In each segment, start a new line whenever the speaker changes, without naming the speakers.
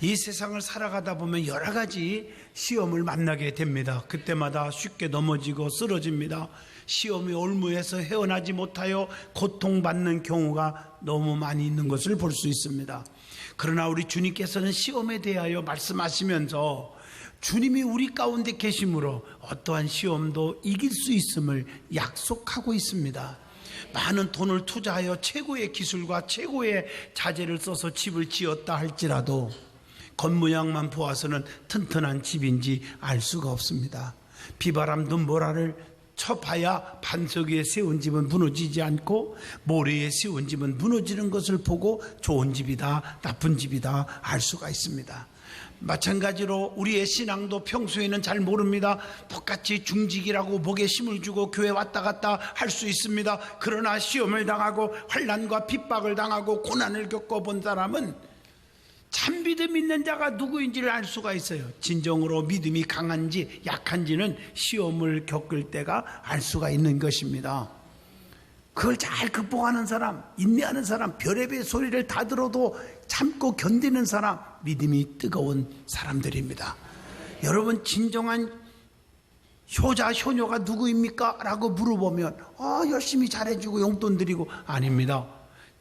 이 세상을 살아가다 보면 여러 가지 시험을 만나게 됩니다. 그때마다 쉽게 넘어지고 쓰러집니다. 시험이 올무해서 헤어나지 못하여 고통받는 경우가 너무 많이 있는 것을 볼 수 있습니다. 그러나 우리 주님께서는 시험에 대하여 말씀하시면서 주님이 우리 가운데 계심으로 어떠한 시험도 이길 수 있음을 약속하고 있습니다. 많은 돈을 투자하여 최고의 기술과 최고의 자재를 써서 집을 지었다 할지라도 겉모양만 보아서는 튼튼한 집인지 알 수가 없습니다. 비바람 눈보라를 쳐봐야 반석 위에 세운 집은 무너지지 않고 모래에 세운 집은 무너지는 것을 보고 좋은 집이다 나쁜 집이다 알 수가 있습니다. 마찬가지로 우리의 신앙도 평소에는 잘 모릅니다. 똑같이 중직이라고 목에 힘을 주고 교회 왔다 갔다 할 수 있습니다. 그러나 시험을 당하고 환난과 핍박을 당하고 고난을 겪어본 사람은 참 믿음 있는 자가 누구인지를 알 수가 있어요. 진정으로 믿음이 강한지 약한지는 시험을 겪을 때가 알 수가 있는 것입니다. 그걸 잘 극복하는 사람, 인내하는 사람, 별의별 소리를 다 들어도 참고 견디는 사람, 믿음이 뜨거운 사람들입니다. 여러분, 진정한 효자, 효녀가 누구입니까? 라고 물어보면 열심히 잘해주고 용돈 드리고 아닙니다.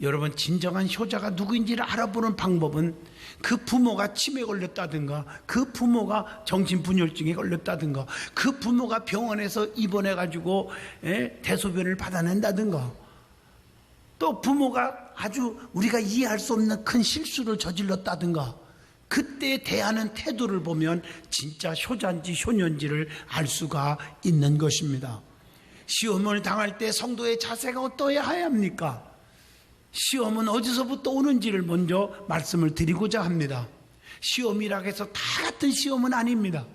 여러분, 진정한 효자가 누구인지를 알아보는 방법은 그 부모가 치매에 걸렸다든가, 그 부모가 정신분열증에 걸렸다든가, 그 부모가 병원에서 입원해가지고 대소변을 받아낸다든가, 또 부모가 아주 우리가 이해할 수 없는 큰 실수를 저질렀다든가, 그때 대하는 태도를 보면 진짜 효자인지 효녀인지를 알 수가 있는 것입니다. 시험을 당할 때 성도의 자세가 어떠해야 합니까? 시험은 어디서부터 오는지를 먼저 말씀을 드리고자 합니다. 시험이라고 해서 다 같은 시험은 아닙니다.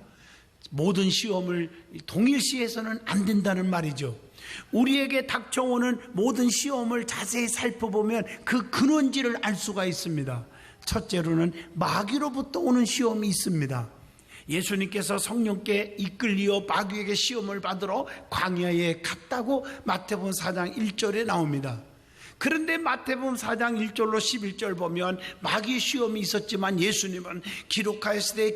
모든 시험을 동일시해서는 안 된다는 말이죠. 우리에게 닥쳐오는 모든 시험을 자세히 살펴보면 그 근원지를 알 수가 있습니다. 첫째로는 마귀로부터 오는 시험이 있습니다. 예수님께서 성령께 이끌리어 마귀에게 시험을 받으러 광야에 갔다고 마태복음 4장 1절에 나옵니다. 그런데 마태복음 4장 1절로 11절 보면 마귀의 시험이 있었지만 예수님은 기록하였으되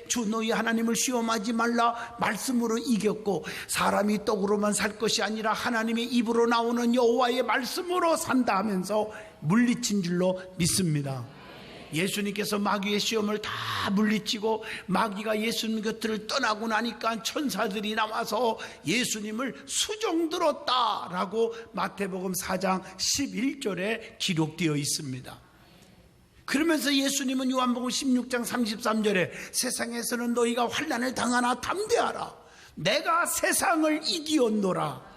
주 너희 하나님을 시험하지 말라 말씀으로 이겼고 사람이 떡으로만 살 것이 아니라 하나님의 입으로 나오는 여호와의 말씀으로 산다 하면서 물리친 줄로 믿습니다. 예수님께서 마귀의 시험을 다 물리치고 마귀가 예수님 곁을 떠나고 나니까 천사들이 나와서 예수님을 수종들었다라고 마태복음 4장 11절에 기록되어 있습니다. 그러면서 예수님은 요한복음 16장 33절에 세상에서는 너희가 환난을 당하나 담대하라 내가 세상을 이기었노라.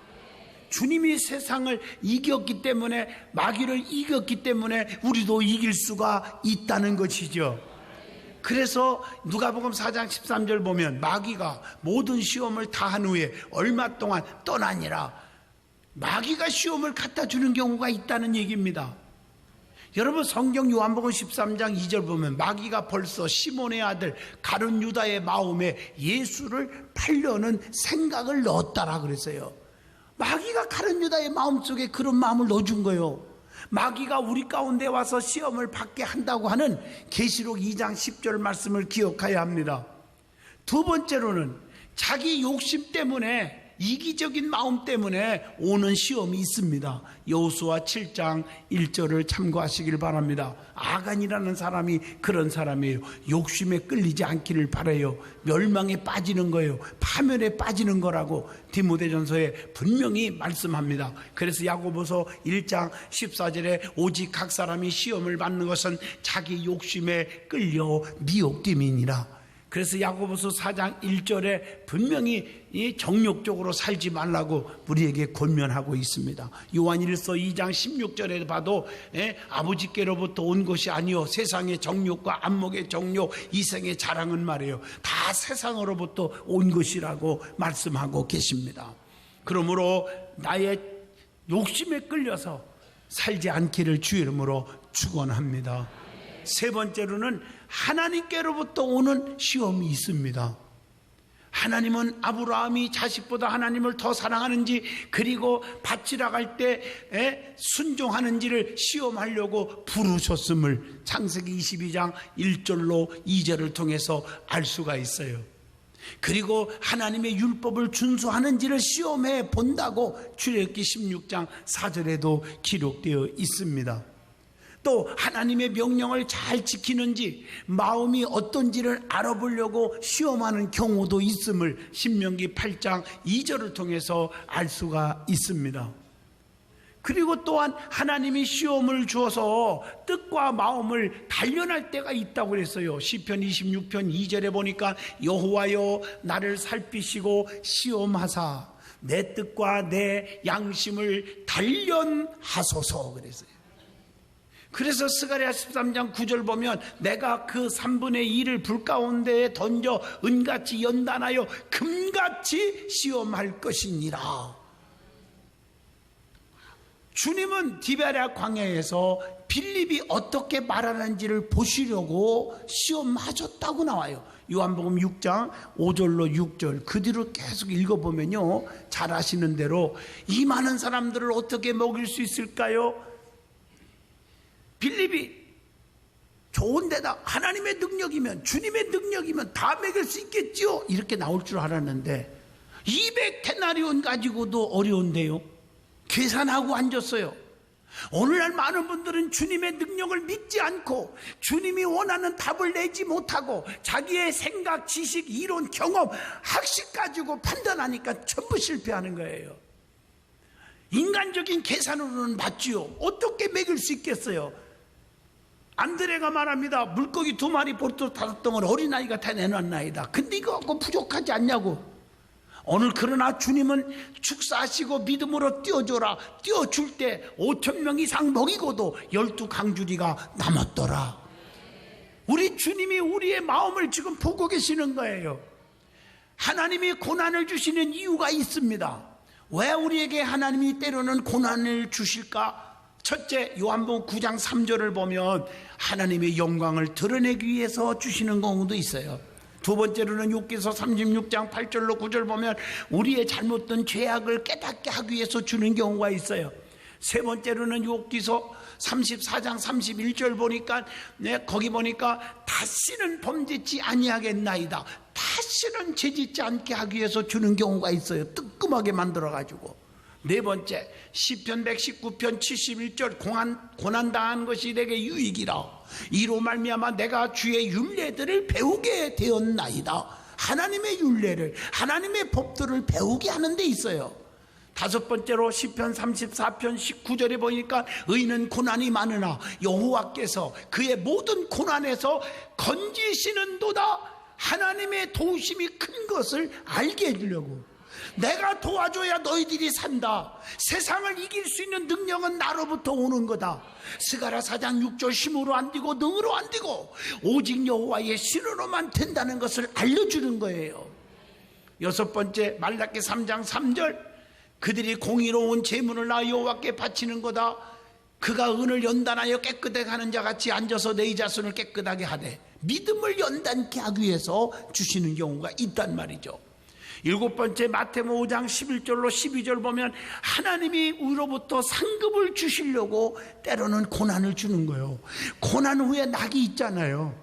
주님이 세상을 이겼기 때문에, 마귀를 이겼기 때문에 우리도 이길 수가 있다는 것이죠. 그래서 누가복음 4장 13절 보면 마귀가 모든 시험을 다 한 후에 얼마 동안 떠나니라. 마귀가 시험을 갖다 주는 경우가 있다는 얘기입니다. 여러분, 성경 요한복음 13장 2절 보면 마귀가 벌써 시몬의 아들 가룟 유다의 마음에 예수를 팔려는 생각을 넣었다라 그랬어요. 마귀가 가룟 유다의 마음속에 그런 마음을 넣어준 거예요. 마귀가 우리 가운데 와서 시험을 받게 한다고 하는 계시록 2장 10절 말씀을 기억해야 합니다. 두 번째로는 자기 욕심 때문에, 이기적인 마음 때문에 오는 시험이 있습니다. 여호수아 7장 1절을 참고하시길 바랍니다. 아간이라는 사람이 그런 사람이에요. 욕심에 끌리지 않기를 바라요. 멸망에 빠지는 거예요. 파멸에 빠지는 거라고 디모데전서에 분명히 말씀합니다. 그래서 야고보서 1장 14절에 오직 각 사람이 시험을 받는 것은 자기 욕심에 끌려 미혹됨이니라. 그래서 야고보서 4장 1절에 분명히 이 정욕적으로 살지 말라고 우리에게 권면하고 있습니다. 요한일서 2장 16절에 봐도 아버지께로부터 온 것이 아니요 세상의 정욕과 안목의 정욕, 이생의 자랑은 말이에요. 다 세상으로부터 온 것이라고 말씀하고 계십니다. 그러므로 나의 욕심에 끌려서 살지 않기를 주의 이름으로 축원합니다. 세 번째로는 하나님께로부터 오는 시험이 있습니다. 하나님은 아브라함이 자식보다 하나님을 더 사랑하는지, 그리고 바치러 갈 때 순종하는지를 시험하려고 부르셨음을 창세기 22장 1절로 2절을 통해서 알 수가 있어요. 그리고 하나님의 율법을 준수하는지를 시험해 본다고 출애굽기 16장 4절에도 기록되어 있습니다. 또 하나님의 명령을 잘 지키는지 마음이 어떤지를 알아보려고 시험하는 경우도 있음을 신명기 8장 2절을 통해서 알 수가 있습니다. 그리고 또한 하나님이 시험을 주어서 뜻과 마음을 단련할 때가 있다고 그랬어요. 시편 26편 2절에 보니까 여호와여 나를 살피시고 시험하사 내 뜻과 내 양심을 단련하소서 그랬어요. 그래서 스가랴 13장 9절 보면 내가 그 3분의 1을 불 가운데에 던져 은같이 연단하여 금같이 시험할 것이니라. 주님은 디베랴 광야에서 빌립이 어떻게 말하는지를 보시려고 시험하셨다고 나와요. 요한복음 6장 5절로 6절 그 뒤로 계속 읽어보면요, 잘 아시는 대로 이 많은 사람들을 어떻게 먹일 수 있을까요? 빌립이 좋은 데다 하나님의 능력이면, 주님의 능력이면 다 먹일 수 있겠지요, 이렇게 나올 줄 알았는데 200데나리온 가지고도 어려운데요, 계산하고 앉았어요. 오늘날 많은 분들은 주님의 능력을 믿지 않고 주님이 원하는 답을 내지 못하고 자기의 생각, 지식, 이론, 경험, 학식 가지고 판단하니까 전부 실패하는 거예요. 인간적인 계산으로는 맞지요. 어떻게 먹일 수 있겠어요? 안드레가 말합니다. 물고기 2마리 보트 5덩을 어린아이가 다 내놨나이다. 근데 이거 갖고 부족하지 않냐고. 오늘 그러나 주님은 축사하시고 믿음으로 띄워줘라. 띄워줄 때 5,000명 이상 먹이고도 12강주리가 남았더라. 우리 주님이 우리의 마음을 지금 보고 계시는 거예요. 하나님이 고난을 주시는 이유가 있습니다. 왜 우리에게 하나님이 때로는 고난을 주실까? 첫째, 요한복음 9장 3절을 보면 하나님의 영광을 드러내기 위해서 주시는 경우도 있어요. 두 번째로는 욥기서 36장 8절로 9절 보면 우리의 잘못된 죄악을 깨닫게 하기 위해서 주는 경우가 있어요. 세 번째로는 욥기서 34장 31절 보니까 거기 보니까 다시는 범죄치 아니하겠나이다. 다시는 죄짓지 않게 하기 위해서 주는 경우가 있어요. 뜨끔하게 만들어가지고. 네 번째, 시편 119편 71절 고난당한 것이 내게 유익이라. 이로 말미암아 내가 주의 율례들을 배우게 되었나이다. 하나님의 율례를, 하나님의 법들을 배우게 하는 데 있어요. 다섯 번째로 시편 34편 19절에 보니까 의인은 고난이 많으나 여호와께서 그의 모든 고난에서 건지시는도다. 하나님의 도우심이 큰 것을 알게 해주려고. 내가 도와줘야 너희들이 산다. 세상을 이길 수 있는 능력은 나로부터 오는 거다. 스가랴 4장 6절 힘으로 안 되고 능으로 안 되고 오직 여호와의 신으로만 된다는 것을 알려주는 거예요. 여섯 번째, 말라기 3장 3절 그들이 공의로운 제물을 나 여호와께 바치는 거다. 그가 은을 연단하여 깨끗하게 하는 자같이 앉아서 내 자손을 깨끗하게 하되. 믿음을 연단케 하기 위해서 주시는 경우가 있단 말이죠. 일곱 번째, 마태복음 5장 11절로 12절 보면 하나님이 우리로부터 상급을 주시려고 때로는 고난을 주는 거예요. 고난 후에 낙이 있잖아요.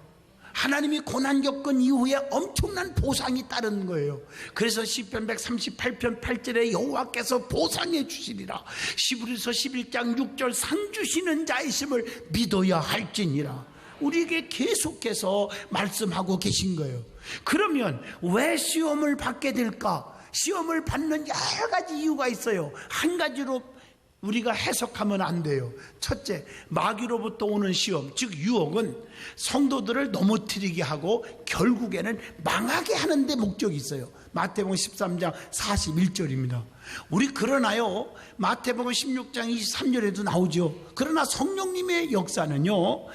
하나님이 고난 겪은 이후에 엄청난 보상이 따르는 거예요. 그래서 시편 138편 8절에 여호와께서 보상해 주시리라. 시브리서 11장 6절 상 주시는 자이심을 믿어야 할지니라. 우리에게 계속해서 말씀하고 계신 거예요. 그러면 왜 시험을 받게 될까? 시험을 받는 여러 가지 이유가 있어요. 한 가지로 우리가 해석하면 안 돼요. 첫째, 마귀로부터 오는 시험, 즉 유혹은 성도들을 넘어뜨리게 하고 결국에는 망하게 하는 데 목적이 있어요. 마태복음 13장 41절입니다. 우리 그러나요, 마태복음 16장 23절에도 나오죠. 그러나 성령님의 역사는요,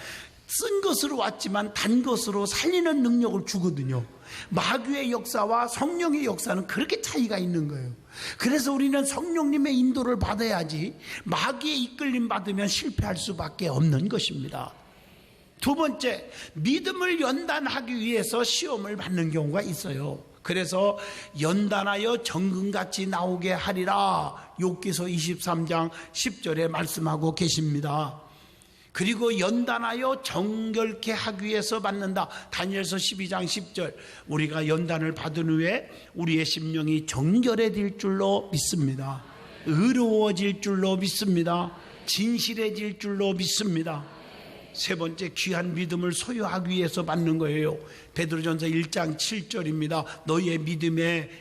쓴 것으로 왔지만 단 것으로 살리는 능력을 주거든요. 마귀의 역사와 성령의 역사는 그렇게 차이가 있는 거예요. 그래서 우리는 성령님의 인도를 받아야지 마귀의 이끌림 받으면 실패할 수밖에 없는 것입니다. 두 번째, 믿음을 연단하기 위해서 시험을 받는 경우가 있어요. 그래서 연단하여 정금같이 나오게 하리라 욥기서 23장 10절에 말씀하고 계십니다. 그리고 연단하여 정결케 하기 위해서 받는다. 다니엘서 12장 10절. 우리가 연단을 받은 후에 우리의 심령이 정결해질 줄로 믿습니다. 의로워질 줄로 믿습니다. 진실해질 줄로 믿습니다. 세 번째, 귀한 믿음을 소유하기 위해서 받는 거예요. 베드로전서 1장 7절입니다. 너희의 믿음의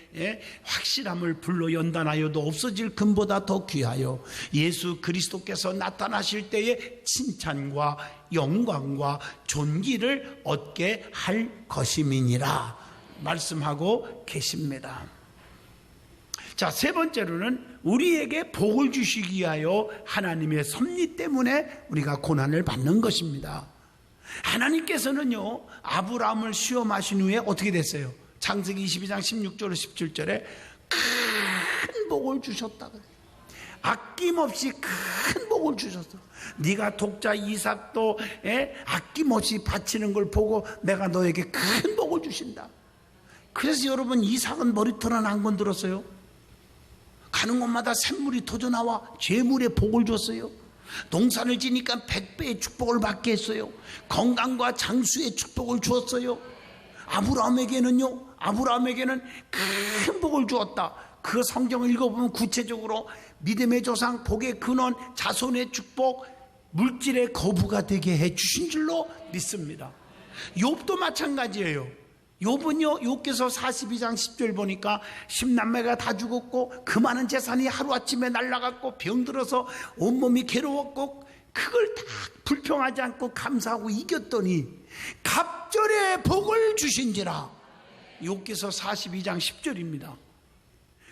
확실함을 불로 연단하여도 없어질 금보다 더 귀하여 예수 그리스도께서 나타나실 때에 칭찬과 영광과 존귀를 얻게 할 것임이니라 말씀하고 계십니다. 자, 세 번째로는 우리에게 복을 주시기 위하여 하나님의 섭리 때문에 우리가 고난을 받는 것입니다. 하나님께서는요, 아브라함을 시험하신 후에 어떻게 됐어요? 창세기 22장 16절 17절에 큰 복을 주셨다 그래요. 아낌없이 큰 복을 주셨어. 네가 독자 이삭도 아낌없이 바치는 걸 보고 내가 너에게 큰 복을 주신다. 그래서 여러분, 이삭은 머리털은 안 건드렸어요. 가는 곳마다 샘물이 터져나와 재물의 복을 줬어요. 농사를 지니까 100배의 축복을 받게 했어요. 건강과 장수의 축복을 주었어요. 아브라함에게는 큰 복을 주었다. 그 성경을 읽어보면 구체적으로 믿음의 조상, 복의 근원, 자손의 축복, 물질의 거부가 되게 해주신 줄로 믿습니다. 욥도 마찬가지예요. 욥은요, 욥기서 42장 10절 보니까 10남매가 다 죽었고 그 많은 재산이 하루아침에 날아갔고 병들어서 온몸이 괴로웠고 그걸 다 불평하지 않고 감사하고 이겼더니 갑절의 복을 주신지라. 욥기서 42장 10절입니다.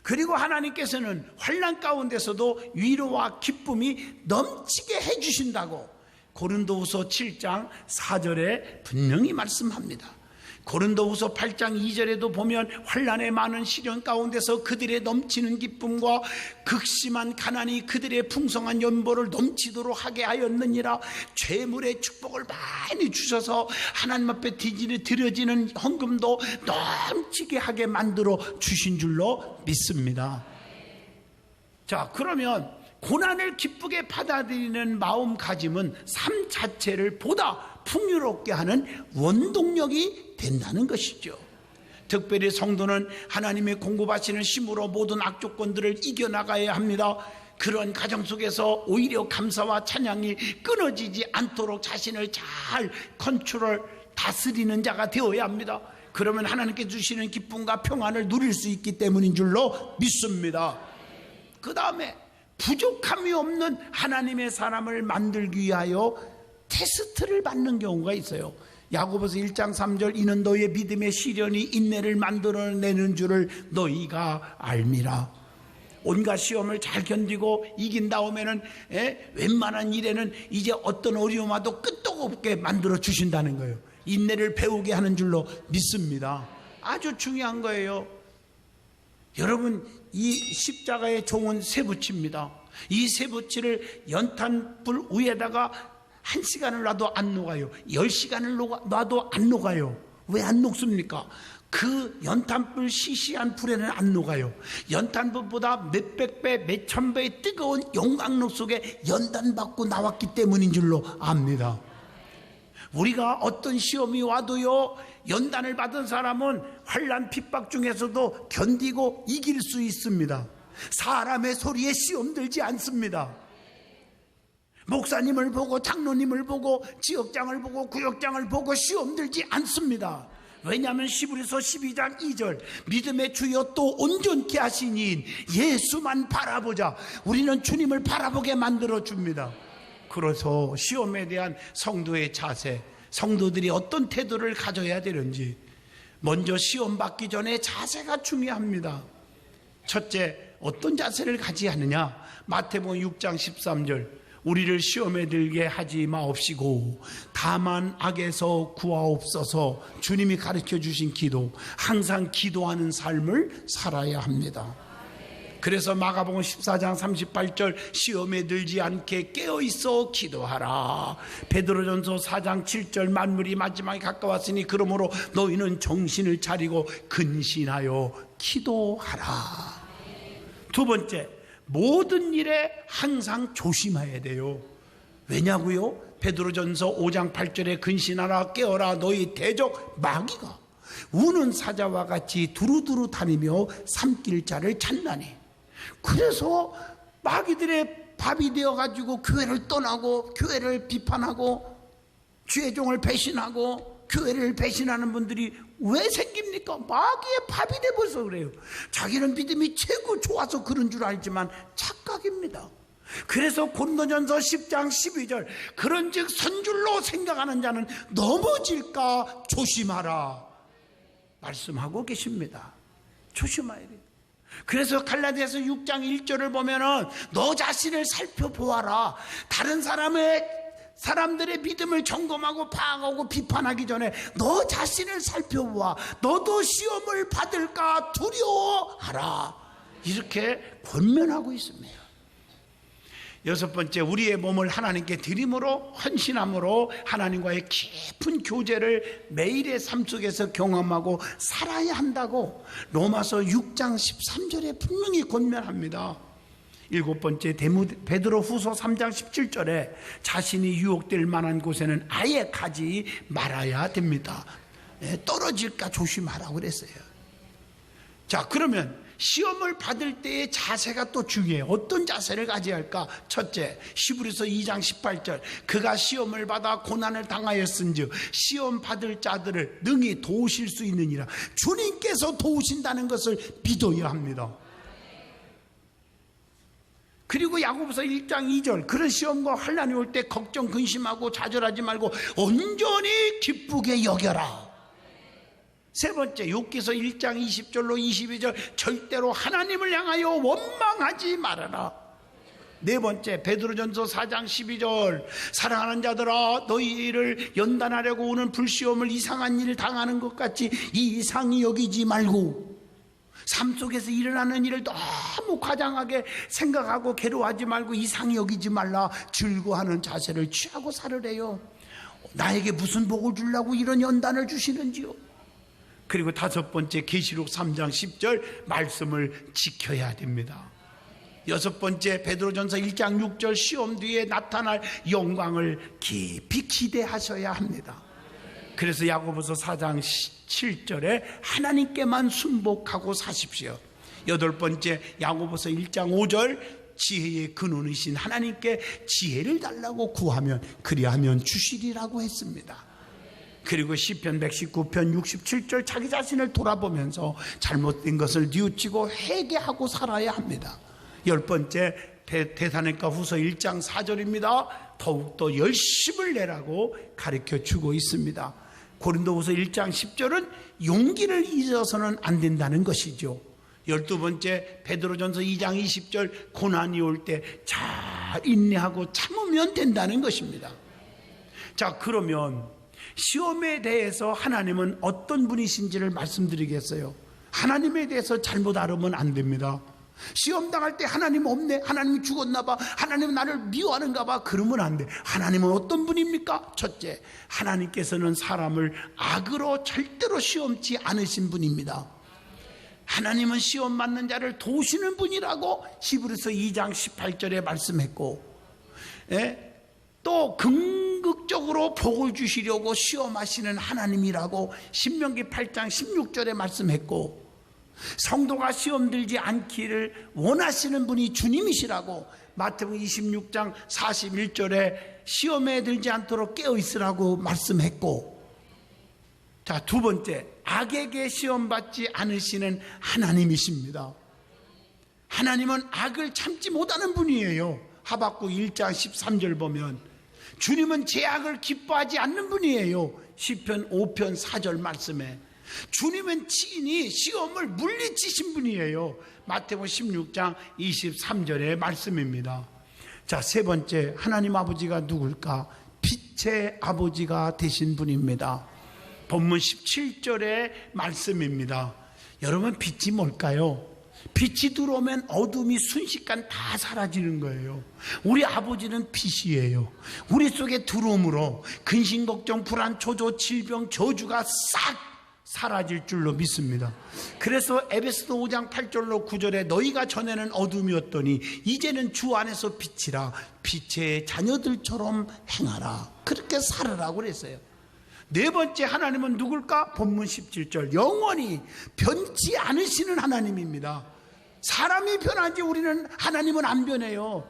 그리고 하나님께서는 환난 가운데서도 위로와 기쁨이 넘치게 해주신다고 고린도후서 7장 4절에 분명히 말씀합니다. 고린도후서 8장 2절에도 보면 환난의 많은 시련 가운데서 그들의 넘치는 기쁨과 극심한 가난이 그들의 풍성한 연보를 넘치도록 하게 하였느니라. 재물의 축복을 많이 주셔서 하나님 앞에 드려지는 헌금도 넘치게 하게 만들어 주신 줄로 믿습니다. 자, 그러면 고난을 기쁘게 받아들이는 마음가짐은 삶 자체를 보다 풍요롭게 하는 원동력이 된다는 것이죠. 특별히 성도는 하나님의 공급하시는 힘으로 모든 악조건들을 이겨나가야 합니다. 그런 가정 속에서 오히려 감사와 찬양이 끊어지지 않도록 자신을 잘 컨트롤, 다스리는 자가 되어야 합니다. 그러면 하나님께 주시는 기쁨과 평안을 누릴 수 있기 때문인 줄로 믿습니다. 그 다음에 부족함이 없는 하나님의 사람을 만들기 위하여 테스트를 받는 경우가 있어요. 야고보서 1장 3절 이는 너희의 믿음의 시련이 인내를 만들어내는 줄을 너희가 알미라. 온갖 시험을 잘 견디고 이긴 다음에는 웬만한 일에는 이제 어떤 어려움 와도 끝도 없게 만들어 주신다는 거예요. 인내를 배우게 하는 줄로 믿습니다. 아주 중요한 거예요. 여러분, 이 십자가의 종은 쇠붙이입니다. 이 쇠붙이를 연탄불 위에다가 1시간을 놔도 안 녹아요. 10시간을 놔도 안 녹아요. 왜 안 녹습니까? 그 연탄불 시시한 불에는 안 녹아요. 연탄불보다 몇백 배, 몇천 배의 뜨거운 용광로 속에 연단받고 나왔기 때문인 줄로 압니다. 우리가 어떤 시험이 와도요, 연단을 받은 사람은 환난 핍박 중에서도 견디고 이길 수 있습니다. 사람의 소리에 시험 들지 않습니다. 목사님을 보고 장로님을 보고 지역장을 보고 구역장을 보고 시험 들지 않습니다. 왜냐하면 히브리서 12장 2절 믿음의 주여 또 온전케 하시니 예수만 바라보자. 우리는 주님을 바라보게 만들어 줍니다. 그래서 시험에 대한 성도의 자세, 성도들이 어떤 태도를 가져야 되는지, 먼저 시험 받기 전에 자세가 중요합니다. 첫째, 어떤 자세를 가져야 하느냐? 마태복음 6장 13절 우리를 시험에 들게 하지 마옵시고 다만 악에서 구하옵소서. 주님이 가르쳐 주신 기도, 항상 기도하는 삶을 살아야 합니다. 그래서 마가복음 14장 38절 시험에 들지 않게 깨어있어 기도하라. 베드로전서 4장 7절 만물이 마지막에 가까웠으니 그러므로 너희는 정신을 차리고 근신하여 기도하라. 두 번째, 모든 일에 항상 조심해야 돼요. 왜냐고요? 베드로전서 5장 8절에 근신하라 깨어라 너희 대적 마귀가 우는 사자와 같이 두루두루 다니며 삼킬 자를 찾나니. 그래서 마귀들의 밥이 되어가지고 교회를 떠나고 교회를 비판하고 주의 종을 배신하고 교회를 배신하는 분들이 왜 생깁니까? 마귀의 밥이 돼버려서 그래요. 자기는 믿음이 최고 좋아서 그런 줄 알지만 착각입니다. 그래서 고린도전서 10장 12절 그런즉 선줄로 생각하는 자는 넘어질까 조심하라 말씀하고 계십니다. 조심해야 돼요. 그래서 갈라디아서 6장 1절을 보면은 너 자신을 살펴보아라. 다른 사람들의 믿음을 점검하고 파악하고 비판하기 전에 너 자신을 살펴보아. 너도 시험을 받을까 두려워하라. 이렇게 권면하고 있습니다. 여섯 번째, 우리의 몸을 하나님께 드림으로 헌신함으로 하나님과의 깊은 교제를 매일의 삶 속에서 경험하고 살아야 한다고 로마서 6장 13절에 분명히 권면합니다. 일곱 번째, 베드로 후서 3장 17절에 자신이 유혹될 만한 곳에는 아예 가지 말아야 됩니다. 떨어질까 조심하라고 그랬어요. 자, 그러면 시험을 받을 때의 자세가 또 중요해요. 어떤 자세를 가져야 할까? 첫째, 히브리서 2장 18절 그가 시험을 받아 고난을 당하였은즉 시험 받을 자들을 능히 도우실 수 있느니라. 주님께서 도우신다는 것을 믿어야 합니다. 그리고 야고보서 1장 2절 그런 시험과 환난이 올 때 걱정 근심하고 좌절하지 말고 온전히 기쁘게 여겨라. 세 번째, 욥기서 1장 20절로 22절 절대로 하나님을 향하여 원망하지 말아라. 네 번째, 베드로전서 4장 12절 사랑하는 자들아 너희를 연단하려고 오는 불시험을 이상한 일을 당하는 것 같이 이상히 여기지 말고 삶 속에서 일어나는 일을 너무 과장하게 생각하고 괴로워하지 말고 이상히 여기지 말라. 즐거워하는 자세를 취하고 살으래요. 나에게 무슨 복을 주려고 이런 연단을 주시는지요. 그리고 다섯 번째, 계시록 3장 10절 말씀을 지켜야 됩니다. 여섯 번째, 베드로전서 1장 6절 시험 뒤에 나타날 영광을 깊이 기대하셔야 합니다. 그래서 야고보서 4장 7절에 하나님께만 순복하고 사십시오. 여덟 번째, 야고보서 1장 5절 지혜의 근원이신 하나님께 지혜를 달라고 구하면 그리하면 주시리라고 했습니다. 그리고 시편 119편 67절 자기 자신을 돌아보면서 잘못된 것을 뉘우치고 회개하고 살아야 합니다. 열 번째, 데살로니가 후서 1장 4절입니다. 더욱더 열심을 내라고 가르쳐 주고 있습니다. 고린도후서 1장 10절은 용기를 잊어서는 안 된다는 것이죠. 12번째, 베드로전서 2장 20절 고난이 올 때 잘 인내하고 참으면 된다는 것입니다. 자, 그러면 시험에 대해서 하나님은 어떤 분이신지를 말씀드리겠어요. 하나님에 대해서 잘못 알으면 안 됩니다. 시험 당할 때 하나님 없네, 하나님이 죽었나 봐, 하나님은 나를 미워하는가 봐, 그러면 안 돼. 하나님은 어떤 분입니까? 첫째, 하나님께서는 사람을 악으로 절대로 시험치 않으신 분입니다. 하나님은 시험 받는 자를 도우시는 분이라고 히브리서 2장 18절에 말씀했고, 또 긍극적으로 복을 주시려고 시험하시는 하나님이라고 신명기 8장 16절에 말씀했고, 성도가 시험 들지 않기를 원하시는 분이 주님이시라고 마태복음 26장 41절에 시험에 들지 않도록 깨어있으라고 말씀했고, 자, 두 번째, 악에게 시험받지 않으시는 하나님이십니다. 하나님은 악을 참지 못하는 분이에요. 하박국 1장 13절 보면 주님은 죄악을 기뻐하지 않는 분이에요. 시편 5편 4절 말씀에 주님은 친히 시험을 물리치신 분이에요. 마태복음 16장 23절의 말씀입니다. 자, 세 번째, 하나님 아버지가 누굴까? 빛의 아버지가 되신 분입니다. 본문 17절의 말씀입니다. 여러분, 빛이 뭘까요? 빛이 들어오면 어둠이 순식간 다 사라지는 거예요. 우리 아버지는 빛이에요. 우리 속에 들어옴으로 근심, 걱정, 불안, 초조, 질병, 저주가 싹 사라질 줄로 믿습니다. 그래서 에베소서 5장 8절로 9절에 너희가 전에는 어둠이었더니 이제는 주 안에서 빛이라 빛의 자녀들처럼 행하라. 그렇게 살으라고 그랬어요. 네 번째 하나님은 누굴까? 본문 17절 영원히 변치 않으시는 하나님입니다. 사람이 변하지 우리는 하나님은 안 변해요.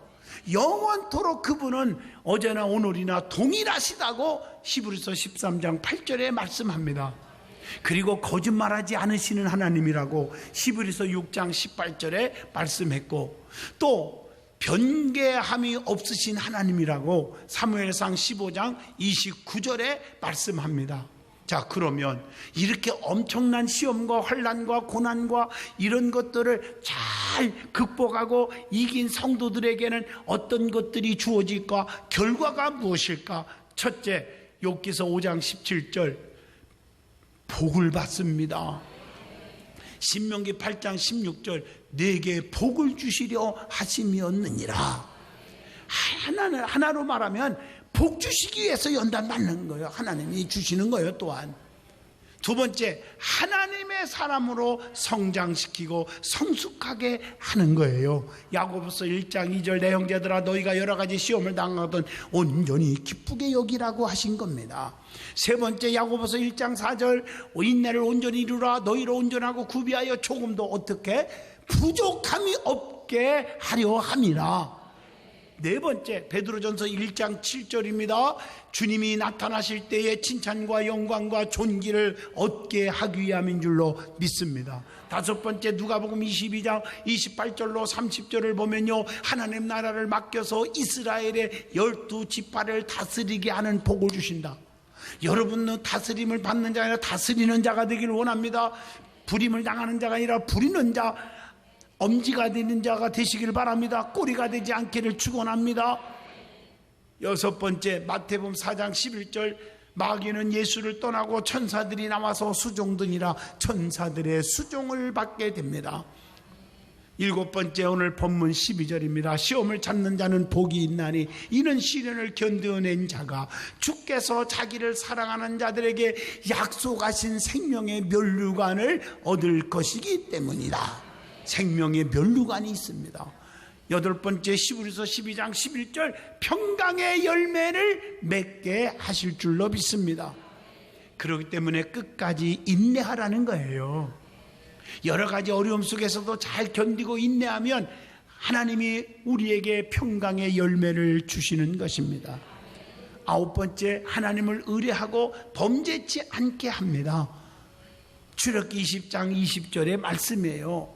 영원토록 그분은 어제나 오늘이나 동일하시다고 히브리서 13장 8절에 말씀합니다. 그리고 거짓말하지 않으시는 하나님이라고 히브리서 6장 18절에 말씀했고 또 변개함이 없으신 하나님이라고 사무엘상 15장 29절에 말씀합니다. 자, 그러면 이렇게 엄청난 시험과 환난과 고난과 이런 것들을 잘 극복하고 이긴 성도들에게는 어떤 것들이 주어질까? 결과가 무엇일까? 첫째, 욥기서 5장 17절 복을 받습니다. 신명기 8장 16절 내게 복을 주시려 하심이었느니라. 하나로 말하면 복 주시기 위해서 연단 받는 거예요. 하나님이 주시는 거예요. 또한 두 번째, 하나님의 사람으로 성장시키고 성숙하게 하는 거예요. 야고보서 1장 2절 내 형제들아 너희가 여러 가지 시험을 당하던 온전히 기쁘게 여기라고 하신 겁니다. 세 번째, 야고보서 1장 4절 인내를 온전히 이루라. 너희로 온전하고 구비하여 조금도 어떻게 부족함이 없게 하려 함이라. 네 번째, 베드로전서 1장 7절입니다. 주님이 나타나실 때에 칭찬과 영광과 존귀를 얻게 하기 위함인 줄로 믿습니다. 다섯 번째, 누가복음 22장 28절로 30절을 보면요, 하나님 나라를 맡겨서 이스라엘의 12지파를 다스리게 하는 복을 주신다. 여러분은 다스림을 받는 자가 아니라 다스리는 자가 되기를 원합니다. 부림을 당하는 자가 아니라 부리는 자, 엄지가 되는 자가 되시길 바랍니다. 꼬리가 되지 않기를 축원합니다. 여섯 번째, 마태복음 4장 11절 마귀는 예수를 떠나고 천사들이 나와서 수종드니라. 천사들의 수종을 받게 됩니다. 일곱 번째, 오늘 본문 12절입니다. 시험을 찾는 자는 복이 있나니 이는 시련을 견뎌낸 자가 주께서 자기를 사랑하는 자들에게 약속하신 생명의 면류관을 얻을 것이기 때문이다. 생명의 면류관이 있습니다. 여덟 번째, 히브리서 12장 11절 평강의 열매를 맺게 하실 줄로 믿습니다. 그렇기 때문에 끝까지 인내하라는 거예요. 여러 가지 어려움 속에서도 잘 견디고 인내하면 하나님이 우리에게 평강의 열매를 주시는 것입니다. 아홉 번째, 하나님을 의뢰하고 범죄치 않게 합니다. 출애굽기 20장 20절의 말씀이에요.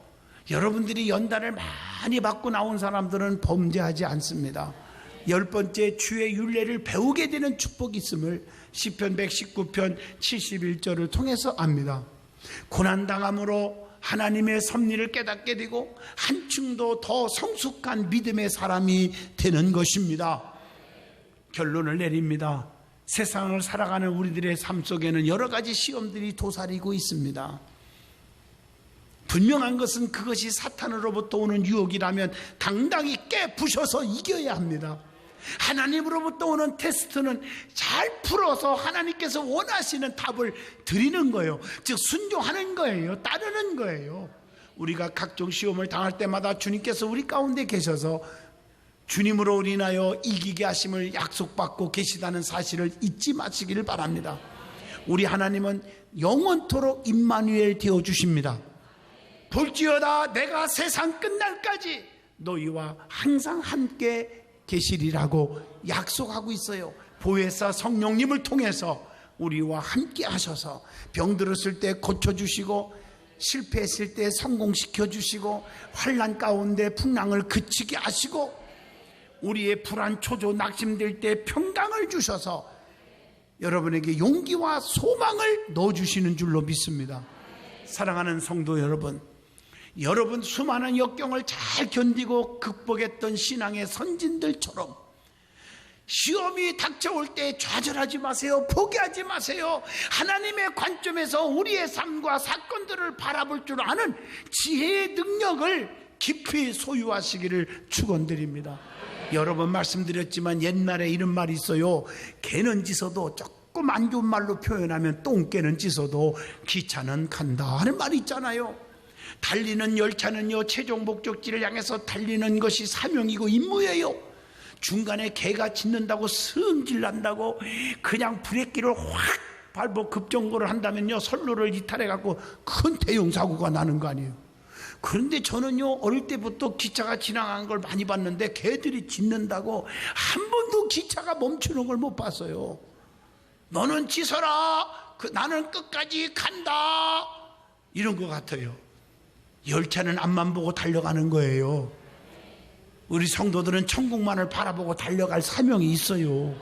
여러분들이 연단을 많이 받고 나온 사람들은 범죄하지 않습니다. 열 번째, 주의 율례를 배우게 되는 축복이 있음을 시편 119편 71절을 통해서 압니다. 고난당함으로 하나님의 섭리를 깨닫게 되고 한층도 더 성숙한 믿음의 사람이 되는 것입니다. 결론을 내립니다. 세상을 살아가는 우리들의 삶 속에는 여러 가지 시험들이 도사리고 있습니다. 분명한 것은 그것이 사탄으로부터 오는 유혹이라면 당당히 깨부셔서 이겨야 합니다. 하나님으로부터 오는 테스트는 잘 풀어서 하나님께서 원하시는 답을 드리는 거예요. 즉 순종하는 거예요. 따르는 거예요. 우리가 각종 시험을 당할 때마다 주님께서 우리 가운데 계셔서 주님으로 인하여 이기게 하심을 약속받고 계시다는 사실을 잊지 마시기를 바랍니다. 우리 하나님은 영원토록 임마누엘 되어 주십니다. 볼지어다 내가 세상 끝날까지 너희와 항상 함께 계시리라고 약속하고 있어요. 보혜사 성령님을 통해서 우리와 함께 하셔서 병들었을 때 고쳐주시고 실패했을 때 성공시켜 주시고 환난 가운데 풍랑을 그치게 하시고 우리의 불안 초조 낙심될 때 평강을 주셔서 여러분에게 용기와 소망을 넣어주시는 줄로 믿습니다. 사랑하는 성도 여러분, 여러분 수많은 역경을 잘 견디고 극복했던 신앙의 선진들처럼 시험이 닥쳐올 때 좌절하지 마세요. 포기하지 마세요. 하나님의 관점에서 우리의 삶과 사건들을 바라볼 줄 아는 지혜의 능력을 깊이 소유하시기를 축원드립니다. 여러 번 말씀드렸지만 옛날에 이런 말이 있어요. 개는 짖어도 조금 안 좋은 말로 표현하면 똥개는 짖어도 기차는 간다 하는 말이 있잖아요. 달리는 열차는요, 최종 목적지를 향해서 달리는 것이 사명이고 임무예요. 중간에 개가 짖는다고 승질 난다고 그냥 브레이크를 확 밟고 급정거를 한다면요, 선로를 이탈해갖고 큰 대형 사고가 나는 거 아니에요. 그런데 저는요, 어릴 때부터 기차가 지나간 걸 많이 봤는데 개들이 짖는다고 한 번도 기차가 멈추는 걸 못 봤어요. 너는 짖어라, 나는 끝까지 간다, 이런 것 같아요. 열차는 앞만 보고 달려가는 거예요. 우리 성도들은 천국만을 바라보고 달려갈 사명이 있어요.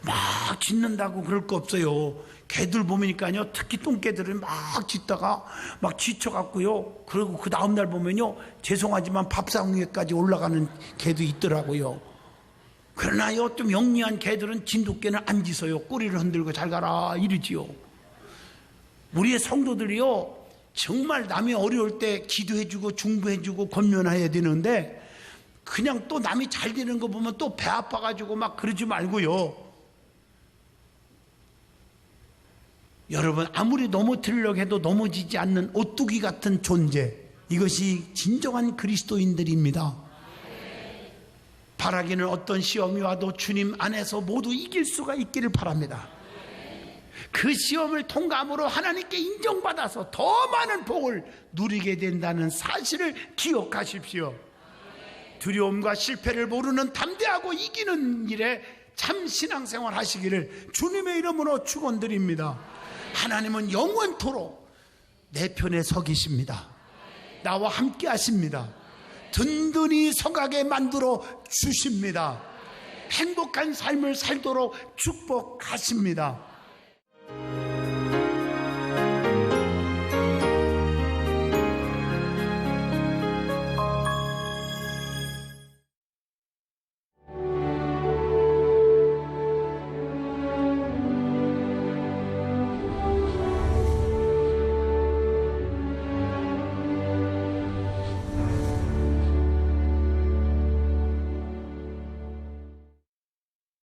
막 짖는다고 그럴 거 없어요. 개들 보면요, 특히 똥개들은 막 짖다가 막 지쳐갖고요, 그리고 그 다음날 보면요, 죄송하지만 밥상 위에까지 올라가는 개도 있더라고요. 그러나요, 좀 영리한 개들은 진돗개는 안 짖어요. 꼬리를 흔들고 잘 가라 이러지요. 우리의 성도들이요, 정말 남이 어려울 때 기도해주고 중보해주고 권면해야 되는데 그냥 또 남이 잘 되는 거 보면 또 배 아파가지고 막 그러지 말고요. 여러분, 아무리 넘어뜨리려고 해도 넘어지지 않는 오뚜기 같은 존재, 이것이 진정한 그리스도인들입니다. 바라기는 어떤 시험이 와도 주님 안에서 모두 이길 수가 있기를 바랍니다. 그 시험을 통과함으로 하나님께 인정받아서 더 많은 복을 누리게 된다는 사실을 기억하십시오. 두려움과 실패를 모르는 담대하고 이기는 일에 참 신앙생활 하시기를 주님의 이름으로 축원드립니다. 하나님은 영원토록 내 편에 서 계십니다. 나와 함께 하십니다. 든든히 서가게 만들어 주십니다. 행복한 삶을 살도록 축복하십니다.